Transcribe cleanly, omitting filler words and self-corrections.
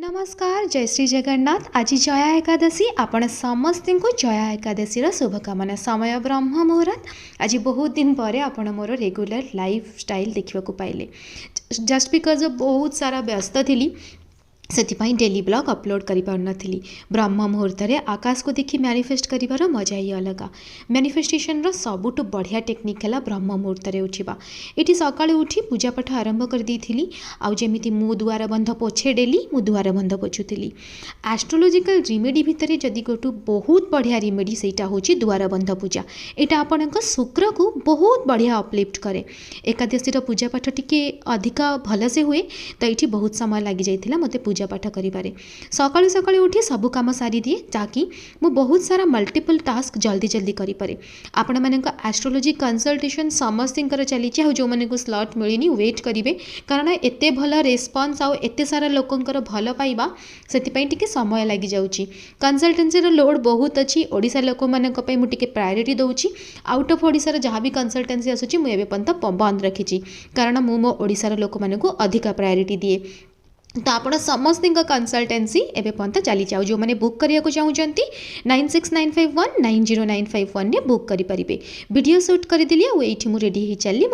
नमस्कार जय श्री जगन्नाथ। आज जया एकादशी आपण समस्त को जया एकादशी शुभकामना। समय ब्रह्म मुहूर्त। आज बहुत दिन पर आपण मोर रेगुलर लाइफ स्टाइल देखा पाइले। जस्ट बिकज बहुत सारा व्यस्त थी से डेली ब्लॉग अपलोड कर पार्नी। ब्रह्म मुहूर्त में आकाश को देखी मैनिफेस्ट कर मजा ही अलग। मैनिफेस्टेशन सबुठ बढ़िया टेक्निक है ब्रह्म मुहूर्त में उठा। ये सका उठी पूजा पाठ आरंभ कर दी। आउमी मु दुआर बंध पोछे डेली मु दुआर बंध पोछुली। एस्ट्रोलोजिकल रिमेडी भितर जदि गोटू बहुत बढ़िया रिमेडी से हूँ दुआर बंध पूजा। यहाँ आपण शुक्र को बहुत बढ़िया अपलिफ्ट करे। एकादशी पूजा पाठ टी अधिक भलसे हुए तो ये बहुत समय लग जाता मत पूजा पाठ करें। सकाळु सकाळु उठी सबू काम सारी दिए ताकि मु बहुत सारा मल्टीपल टास्क जल्दी जल्दी करें। आपण माने एस्ट्रोलोजी कंसल्टेशन समस्तर चली जो मैंने को स्लॉट मिलनी वेट करेंगे कारण एते भल रेस्पॉन्स आउ एते सारा लोकंकर भल पाइबा से समय लग जाऊँगी। कंसल्टेंसी लोड बहुत अच्छी। ओडिशा लोक मानी मुझे प्रायोरीटी दूसरी। आउट ऑफ ओडिशा जहाँ भी कंसल्टेंसी आसूँ मुझे पर्यंत बंद रखी कारण मु मो ओडिशार लोक मानू अधिक प्रायोरीटी दिए। तो आप समस्त कंसल्टेंसी एवं पर्यंत चली जाओ। जो मैंने बुक करने को चाहते 9695190951 बुक करेंगे। वीडियो शूट करदेली ये मुझे रेडी ही चली।